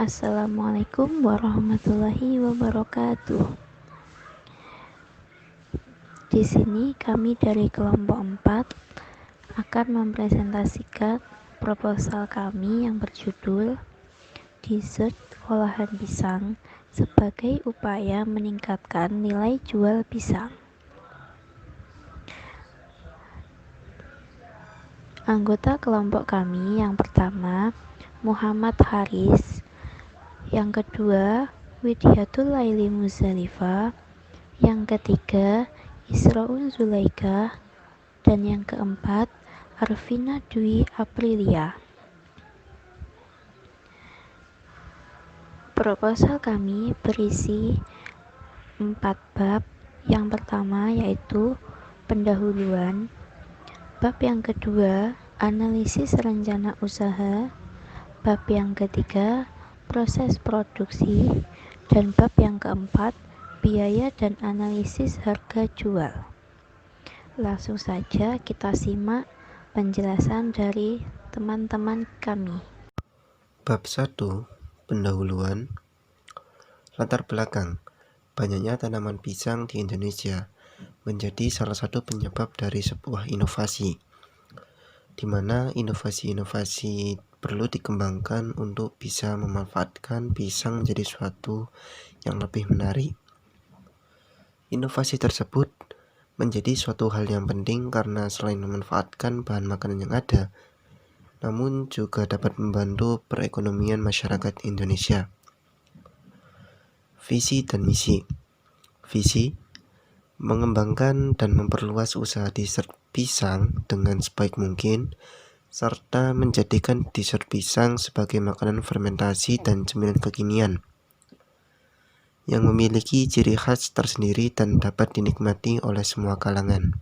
Assalamualaikum warahmatullahi wabarakatuh. Di sini kami dari kelompok 4 akan mempresentasikan proposal kami yang berjudul Dessert Olahan Pisang sebagai upaya meningkatkan nilai jual pisang. Anggota kelompok kami yang pertama Muhammad Haris, yang kedua Widyatul Laili Muzalifa, yang ketiga Isra'un Zulaika, dan yang keempat Arvina Dwi Aprilia. Proposal kami berisi 4 bab. Yang pertama yaitu pendahuluan, bab yang kedua analisis rencana usaha, bab yang ketiga proses produksi, dan bab yang keempat biaya dan analisis harga jual. Langsung saja kita simak penjelasan dari teman-teman kami. Bab 1. Pendahuluan. Latar belakang. Banyaknya tanaman pisang di Indonesia menjadi salah satu penyebab dari sebuah inovasi, di mana inovasi-inovasi perlu dikembangkan untuk bisa memanfaatkan pisang menjadi suatu yang lebih menarik. Inovasi tersebut menjadi suatu hal yang penting karena selain memanfaatkan bahan makanan yang ada, namun juga dapat membantu perekonomian masyarakat Indonesia. Visi dan misi. Visi: mengembangkan dan memperluas usaha dessert pisang dengan sebaik mungkin, serta menjadikan dessert pisang sebagai makanan fermentasi dan cemilan kekinian yang memiliki ciri khas tersendiri dan dapat dinikmati oleh semua kalangan.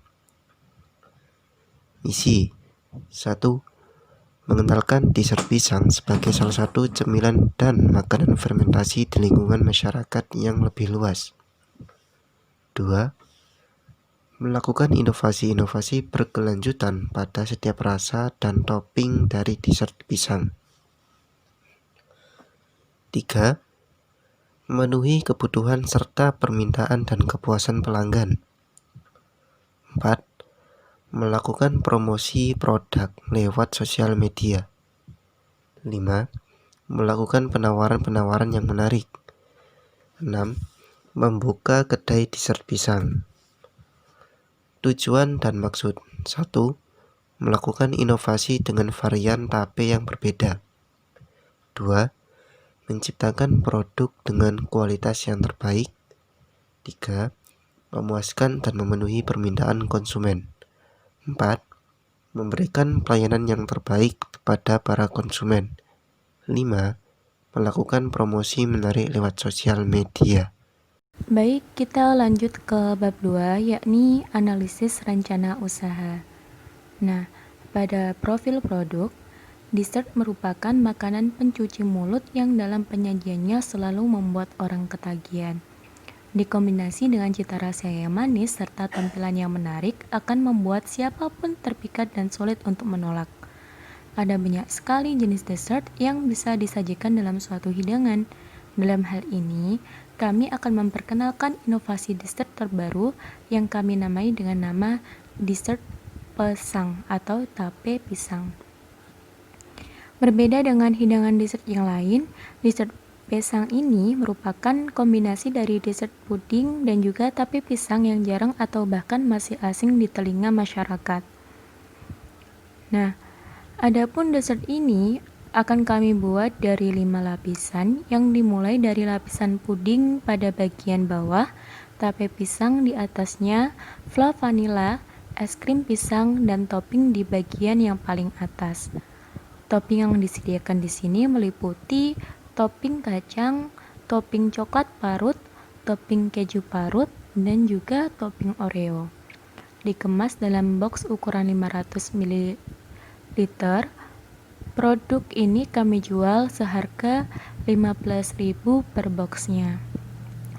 Misi 1. Mengenalkan dessert pisang sebagai salah satu cemilan dan makanan fermentasi di lingkungan masyarakat yang lebih luas. 2. Melakukan inovasi-inovasi berkelanjutan pada setiap rasa dan topping dari dessert pisang. 3. Memenuhi kebutuhan serta permintaan dan kepuasan pelanggan. 4. Melakukan promosi produk lewat sosial media. 5. Melakukan penawaran-penawaran yang menarik. 6. Membuka kedai dessert pisang. Tujuan dan maksud. 1. Melakukan inovasi dengan varian tape yang berbeda. 2. Menciptakan produk dengan kualitas yang terbaik. 3. Memuaskan dan memenuhi permintaan konsumen. 4. Memberikan pelayanan yang terbaik kepada para konsumen. 5. Melakukan promosi menarik lewat sosial media. Baik, kita lanjut ke bab 2, yakni analisis rencana usaha. Nah, pada profil produk, dessert merupakan makanan pencuci mulut yang dalam penyajiannya selalu membuat orang ketagihan. Dikombinasi dengan cita rasa yang manis serta tampilan yang menarik akan membuat siapapun terpikat dan sulit untuk menolak. Ada banyak sekali jenis dessert yang bisa disajikan dalam suatu hidangan. Dalam hal ini, kami akan memperkenalkan inovasi dessert terbaru yang kami namai dengan nama dessert pisang atau tape pisang. Berbeda dengan hidangan dessert yang lain, dessert pisang ini merupakan kombinasi dari dessert puding dan juga tape pisang yang jarang atau bahkan masih asing di telinga masyarakat. Nah, adapun dessert ini akan kami buat dari 5 lapisan yang dimulai dari lapisan puding pada bagian bawah, tape pisang di atasnya, flan vanila, es krim pisang, dan topping di bagian yang paling atas. Topping yang disediakan di sini meliputi topping kacang, topping coklat parut, topping keju parut, dan juga topping Oreo. Dikemas dalam box ukuran 500 ml. Produk ini kami jual seharga 15.000 per boxnya.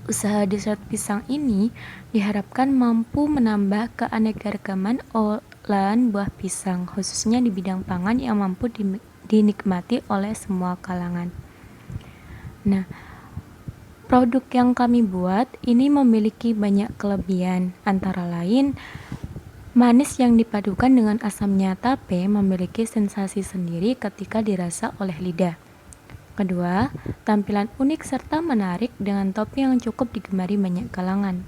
Usaha dessert pisang ini diharapkan mampu menambah keanekaragaman olahan buah pisang, khususnya di bidang pangan yang mampu dinikmati oleh semua kalangan. Nah, produk yang kami buat ini memiliki banyak kelebihan, antara lain manis yang dipadukan dengan asamnya tape memiliki sensasi sendiri ketika dirasa oleh lidah. Kedua, tampilan unik serta menarik dengan topping yang cukup digemari banyak kalangan.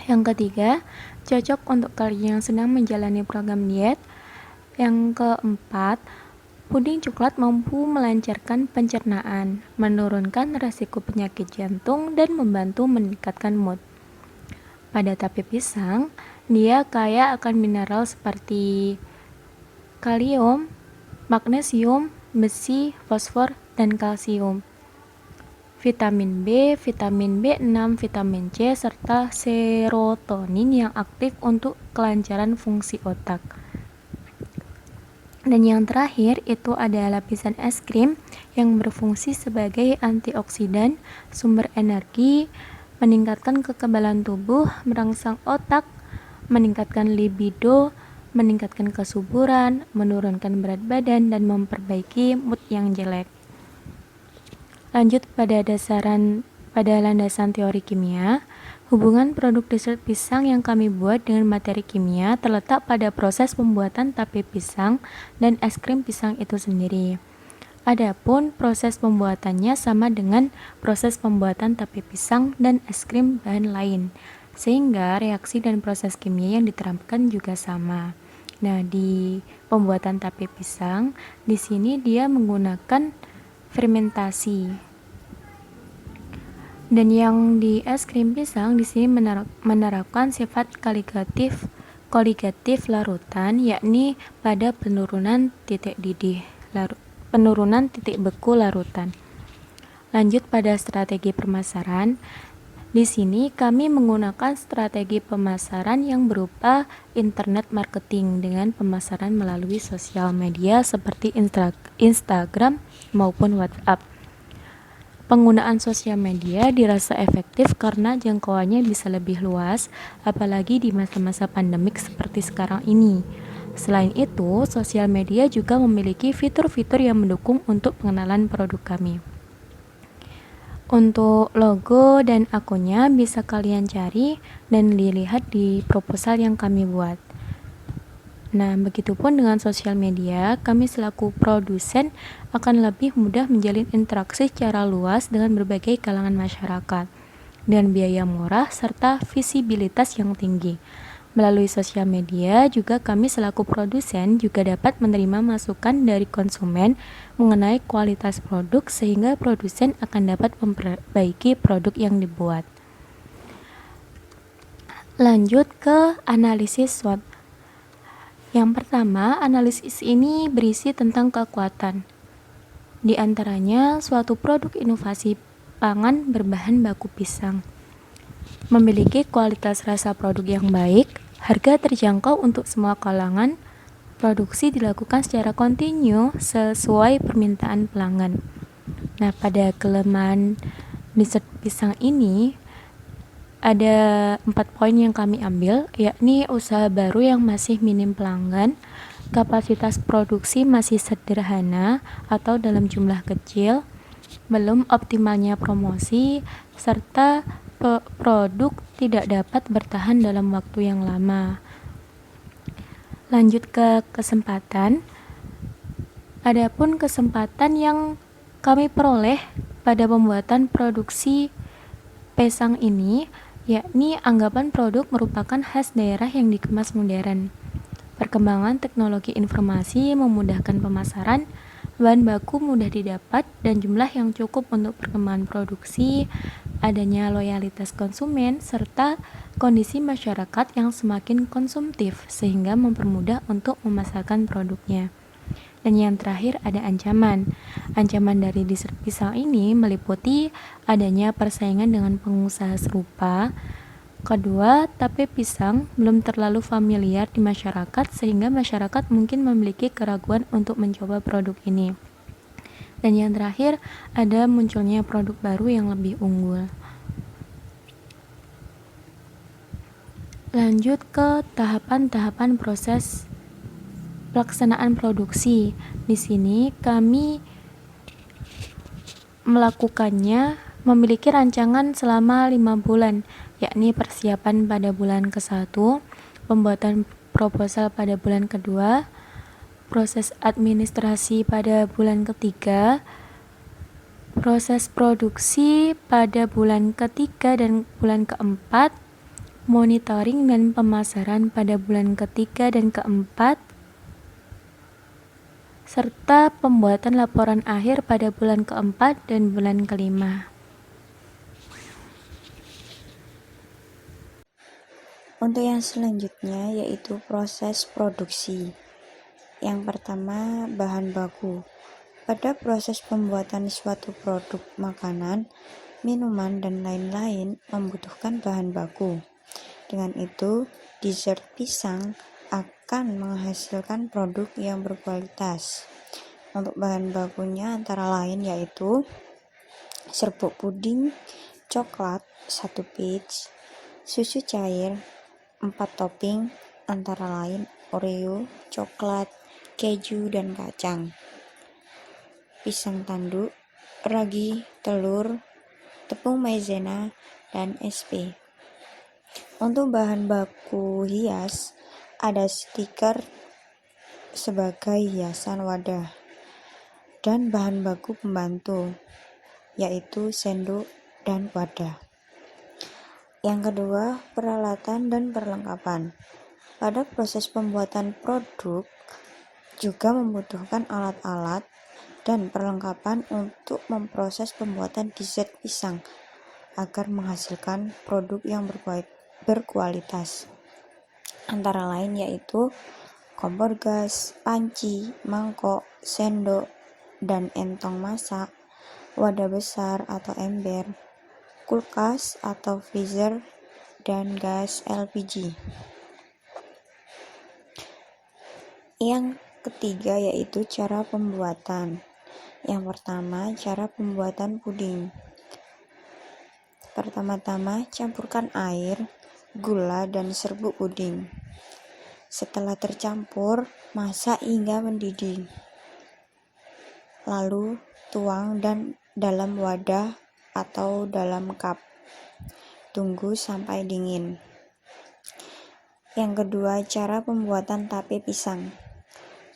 Yang ketiga, cocok untuk kalian yang sedang menjalani program diet. Yang keempat, puding coklat mampu melancarkan pencernaan, menurunkan resiko penyakit jantung, dan membantu meningkatkan mood. Pada tape pisang, dia kaya akan mineral seperti kalium, magnesium, besi, fosfor, dan kalsium, vitamin B, vitamin B6, vitamin C, serta serotonin yang aktif untuk kelancaran fungsi otak. Dan yang terakhir itu ada lapisan es krim yang berfungsi sebagai antioksidan, sumber energi, meningkatkan kekebalan tubuh, merangsang otak, meningkatkan libido, meningkatkan kesuburan, menurunkan berat badan, dan memperbaiki mood yang jelek. Lanjut pada landasan teori kimia, hubungan produk dessert pisang yang kami buat dengan materi kimia terletak pada proses pembuatan tape pisang dan es krim pisang itu sendiri. Adapun proses pembuatannya sama dengan proses pembuatan tape pisang dan es krim bahan lain, sehingga reaksi dan proses kimia yang diterapkan juga sama. Nah, di pembuatan tape pisang, di sini dia menggunakan fermentasi. Dan yang di es krim pisang di sini menerapkan sifat koligatif larutan, yakni pada penurunan titik beku larutan. Lanjut pada strategi pemasaran. Di sini kami menggunakan strategi pemasaran yang berupa internet marketing dengan pemasaran melalui sosial media seperti Instagram maupun WhatsApp. Penggunaan sosial media dirasa efektif karena jangkauannya bisa lebih luas, apalagi di masa-masa pandemik seperti sekarang ini. Selain itu, sosial media juga memiliki fitur-fitur yang mendukung untuk pengenalan produk kami. Untuk logo dan akunnya bisa kalian cari dan dilihat di proposal yang kami buat. Nah, begitupun dengan sosial media, kami selaku produsen akan lebih mudah menjalin interaksi secara luas dengan berbagai kalangan masyarakat, dengan biaya murah serta visibilitas yang tinggi. Melalui sosial media juga kami selaku produsen juga dapat menerima masukan dari konsumen mengenai kualitas produk sehingga produsen akan dapat memperbaiki produk yang dibuat. Lanjut ke analisis SWOT. Yang pertama, analisis ini berisi tentang kekuatan. Di antaranya, suatu produk inovasi pangan berbahan baku pisang memiliki kualitas rasa produk yang baik, harga terjangkau untuk semua kalangan, produksi dilakukan secara kontinu sesuai permintaan pelanggan. Nah, pada kelemahan dessert pisang ini ada 4 poin yang kami ambil, yakni usaha baru yang masih minim pelanggan, kapasitas produksi masih sederhana atau dalam jumlah kecil, belum optimalnya promosi, serta produk tidak dapat bertahan dalam waktu yang lama. Lanjut ke kesempatan. Adapun kesempatan yang kami peroleh pada pembuatan produksi pisang ini, yakni anggapan produk merupakan khas daerah yang dikemas modern. Perkembangan teknologi informasi memudahkan pemasaran, bahan baku mudah didapat, dan jumlah yang cukup untuk perkembangan produksi, adanya loyalitas konsumen, serta kondisi masyarakat yang semakin konsumtif sehingga mempermudah untuk memasarkan produknya. Dan yang terakhir ada ancaman. Ancaman dari dessert pisang ini meliputi adanya persaingan dengan pengusaha serupa. Kedua, tape pisang belum terlalu familiar di masyarakat sehingga masyarakat mungkin memiliki keraguan untuk mencoba produk ini. Dan yang terakhir, ada munculnya produk baru yang lebih unggul. Lanjut ke tahapan-tahapan proses pelaksanaan produksi. Di sini kami melakukannya memiliki rancangan selama 5 bulan, yakni persiapan pada bulan ke-1, pembuatan proposal pada bulan kedua, proses administrasi pada bulan ketiga, proses produksi pada bulan ketiga dan bulan keempat, monitoring dan pemasaran pada bulan ketiga dan keempat, serta pembuatan laporan akhir pada bulan keempat dan bulan kelima. Untuk yang selanjutnya yaitu proses produksi. Yang pertama, bahan baku. Pada proses pembuatan suatu produk makanan, minuman, dan lain-lain membutuhkan bahan baku. Dengan itu, dessert pisang akan menghasilkan produk yang berkualitas. Untuk bahan bakunya antara lain yaitu serbuk puding, coklat 1 piece, susu cair 4 topping antara lain Oreo, coklat, keju, dan kacang, pisang tanduk, ragi, telur, tepung maizena, dan SP. Untuk bahan baku hias, ada stiker sebagai hiasan wadah dan bahan baku pembantu yaitu sendok dan wadah. Yang kedua, peralatan dan perlengkapan. Pada proses pembuatan produk juga membutuhkan alat-alat dan perlengkapan untuk memproses pembuatan dessert pisang agar menghasilkan produk yang berkualitas. Antara lain yaitu kompor gas, panci, mangkok, sendok, dan entong masak, wadah besar atau ember, kulkas atau freezer, dan gas LPG. Yang ketiga yaitu cara pembuatan. Yang pertama, cara pembuatan puding. Pertama-tama, campurkan air, gula, dan serbuk puding. Setelah tercampur, masak hingga mendidih. Lalu, tuang dalam wadah atau dalam cup. Tunggu sampai dingin. Yang kedua, cara pembuatan tape pisang.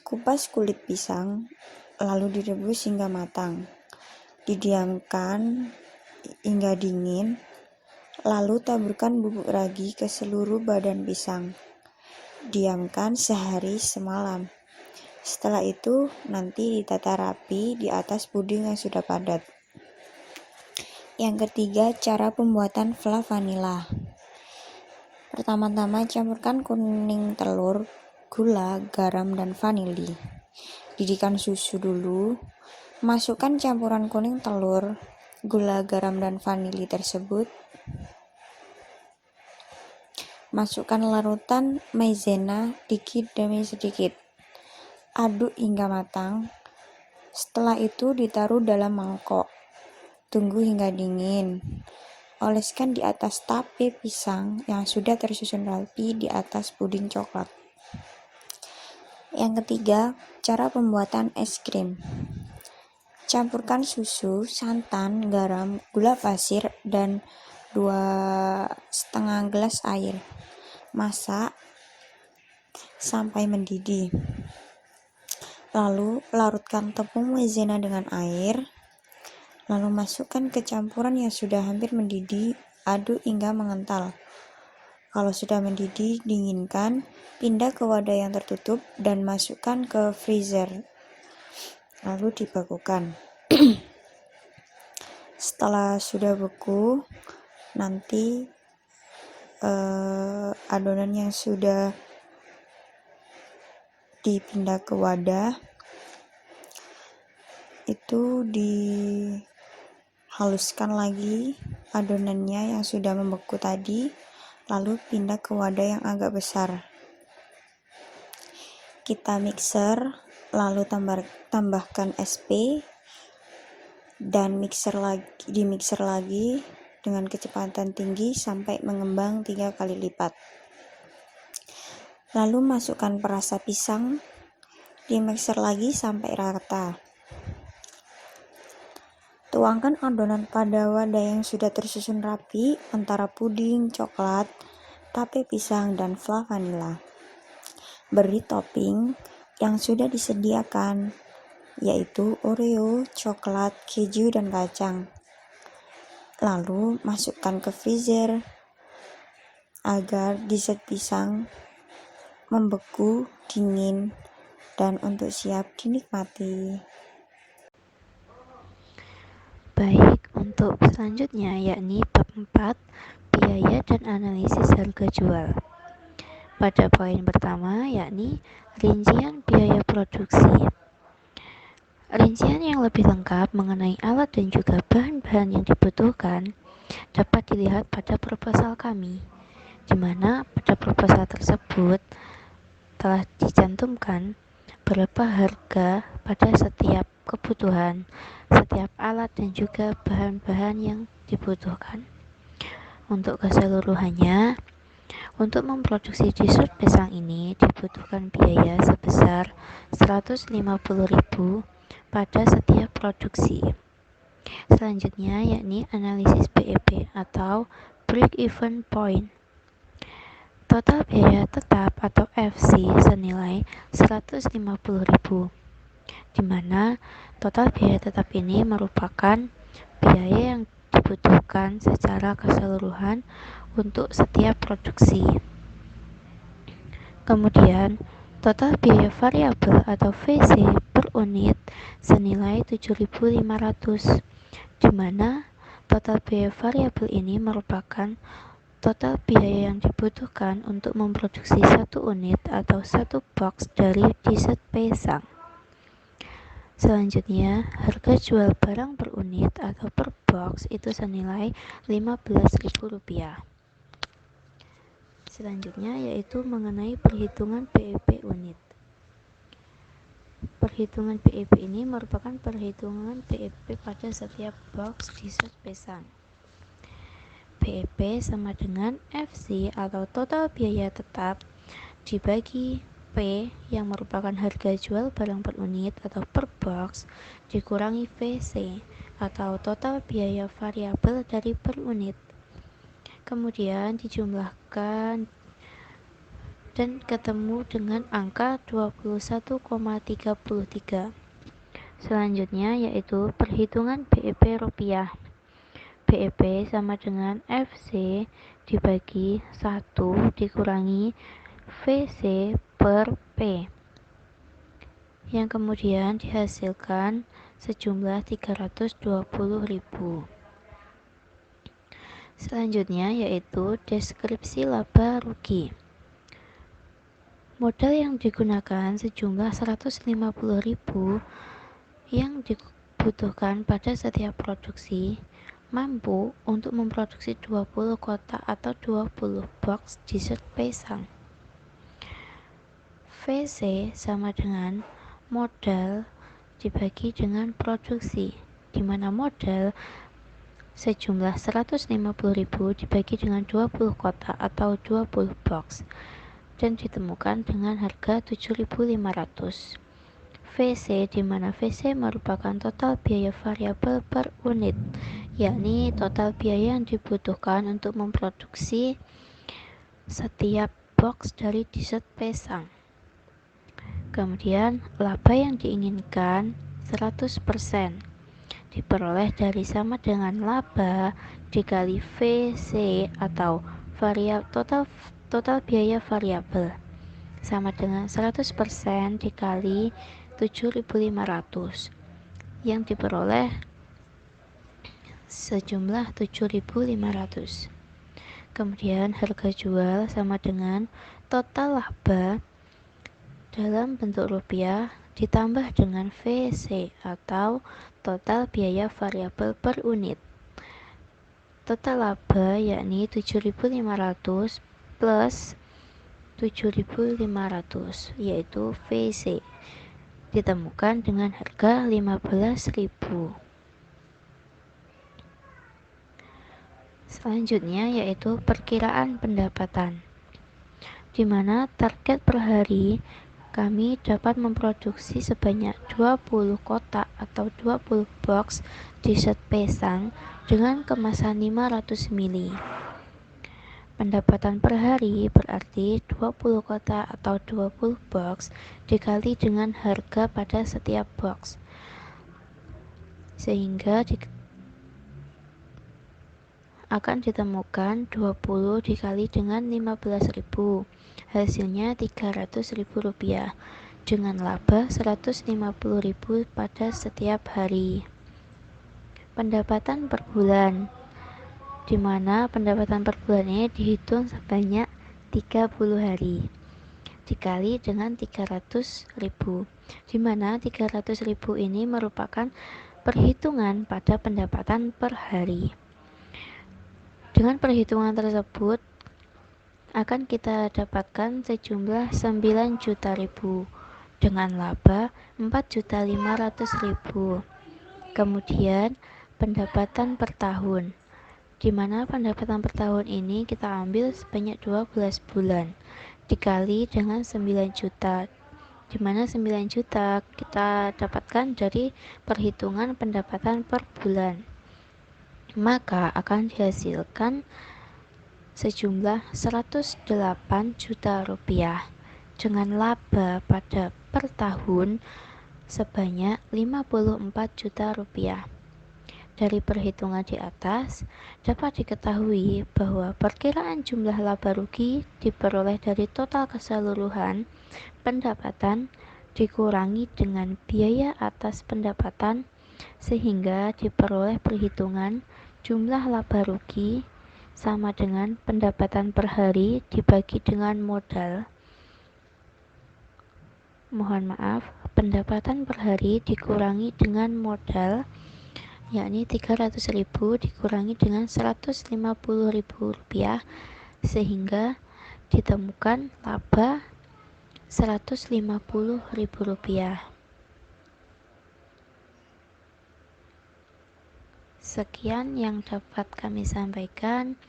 Kupas kulit pisang, lalu direbus hingga matang. Didiamkan hingga dingin, lalu taburkan bubuk ragi ke seluruh badan pisang. Diamkan sehari semalam. Setelah itu, nanti ditata rapi di atas puding yang sudah padat. Yang ketiga, cara pembuatan fla vanila. Pertama-tama, campurkan kuning telur, gula, garam, dan vanili. Didihkan susu dulu. Masukkan campuran kuning telur, gula, garam, dan vanili tersebut. Masukkan larutan maizena dikit demi sedikit. Aduk hingga matang. Setelah itu ditaruh dalam mangkok. Tunggu hingga dingin. Oleskan di atas tape pisang yang sudah tersusun rapi di atas puding coklat. Yang ketiga, cara pembuatan es krim. Campurkan susu, santan, garam, gula pasir, dan 2,5 gelas air. Masak sampai mendidih. Lalu larutkan tepung maizena dengan air. Lalu masukkan ke campuran yang sudah hampir mendidih, aduk hingga mengental. Kalau sudah mendidih, dinginkan, pindah ke wadah yang tertutup dan masukkan ke freezer. Lalu dibekukan. Setelah sudah beku, nanti adonan yang sudah dipindah ke wadah itu dihaluskan lagi adonannya yang sudah membeku tadi, lalu pindah ke wadah yang agak besar. Kita mixer, lalu tambahkan SP dan dimixer lagi dengan kecepatan tinggi sampai mengembang 3 kali lipat. Lalu masukkan perasa pisang, dimixer lagi sampai rata. Tuangkan adonan pada wadah yang sudah tersusun rapi antara puding, coklat, tape pisang, dan fla vanila. Beri topping yang sudah disediakan, yaitu Oreo, coklat, keju, dan kacang. Lalu masukkan ke freezer agar dessert pisang membeku dingin dan untuk siap dinikmati. Baik, untuk selanjutnya yakni bab 4, biaya dan analisis harga jual. Pada poin pertama yakni rincian biaya produksi. Rincian yang lebih lengkap mengenai alat dan juga bahan-bahan yang dibutuhkan dapat dilihat pada proposal kami, di mana pada proposal tersebut telah dicantumkan berapa harga pada setiap kebutuhan, setiap alat dan juga bahan-bahan yang dibutuhkan. Untuk keseluruhannya, untuk memproduksi dessert pisang ini dibutuhkan biaya sebesar 150.000 pada setiap produksi. Selanjutnya yakni analisis BEP atau break even point. Total biaya tetap atau FC senilai 150.000, di mana total biaya tetap ini merupakan biaya yang dibutuhkan secara keseluruhan untuk setiap produksi. Kemudian total biaya variabel atau VC per unit senilai 7.500, di mana total biaya variabel ini merupakan total biaya yang dibutuhkan untuk memproduksi satu unit atau satu box dari dessert pisang. Selanjutnya, harga jual barang per unit atau per box itu senilai Rp15.000. Selanjutnya yaitu mengenai perhitungan BEP unit. Perhitungan BEP ini merupakan perhitungan BEP pada setiap box dessert pisang. BEP sama dengan FC atau total biaya tetap dibagi P yang merupakan harga jual barang per unit atau per box dikurangi VC atau total biaya variabel dari per unit. Kemudian dijumlahkan dan ketemu dengan angka 21,33. Selanjutnya yaitu perhitungan BEP rupiah. BEP sama dengan FC dibagi 1 dikurangi VC per P, yang kemudian dihasilkan sejumlah 320.000. Selanjutnya yaitu deskripsi laba rugi. Modal yang digunakan sejumlah 150.000 yang dibutuhkan pada setiap produksi mampu untuk memproduksi 20 kotak atau 20 box dessert pisang. VC sama dengan modal dibagi dengan produksi, di mana modal sejumlah 150.000 dibagi dengan 20 kotak atau 20 box dan ditemukan dengan harga 7.500. VC di mana VC merupakan total biaya variabel per unit, yakni total biaya yang dibutuhkan untuk memproduksi setiap box dari dessert pisang. Kemudian laba yang diinginkan 100% diperoleh dari sama dengan laba dikali VC atau total biaya variabel sama dengan 100% dikali 7.500 yang diperoleh sejumlah 7.500. Kemudian harga jual sama dengan total laba dalam bentuk rupiah ditambah dengan VC atau total biaya variabel per unit. Total laba yakni 7.500 plus 7.500 yaitu VC ditemukan dengan harga 15.000. Selanjutnya yaitu perkiraan pendapatan, di mana target per hari kami dapat memproduksi sebanyak 20 kotak atau 20 box dessert pisang dengan kemasan 500 ml. Pendapatan per hari berarti 20 kotak atau 20 box dikali dengan harga pada setiap box, sehingga akan ditemukan 20 dikali dengan 15.000, hasilnya Rp300.000 dengan laba Rp150.000 pada setiap hari. Pendapatan per bulan, di mana pendapatan per bulan ini dihitung sebanyak 30 hari dikali dengan 300.000, di mana 300.000 ini merupakan perhitungan pada pendapatan per hari. Dengan perhitungan tersebut akan kita dapatkan sejumlah 9 juta ribu dengan laba 4.500.000. Kemudian pendapatan per tahun, di mana pendapatan per tahun ini kita ambil sebanyak 12 bulan dikali dengan 9 juta, di mana 9 juta kita dapatkan dari perhitungan pendapatan per bulan, maka akan dihasilkan sejumlah 108 juta rupiah dengan laba pada per tahun sebanyak 54 juta rupiah. Dari perhitungan di atas, dapat diketahui bahwa perkiraan jumlah laba rugi diperoleh dari total keseluruhan pendapatan dikurangi dengan biaya atas pendapatan, sehingga diperoleh perhitungan jumlah laba rugi sama dengan pendapatan per hari dibagi dengan modal. Pendapatan per hari dikurangi dengan modal, yakni 300.000 dikurangi dengan Rp150.000, sehingga ditemukan laba Rp150.000. Sekian yang dapat kami sampaikan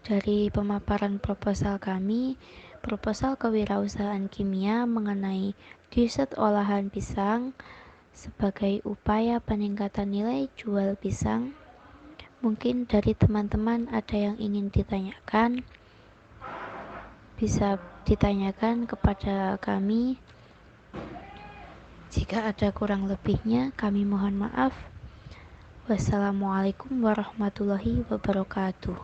dari pemaparan proposal kami, proposal kewirausahaan kimia mengenai dessert olahan pisang sebagai upaya peningkatan nilai jual pisang. Mungkin dari teman-teman ada yang ingin ditanyakan, bisa ditanyakan kepada kami. Jika ada kurang lebihnya, kami mohon maaf. Wassalamualaikum warahmatullahi wabarakatuh.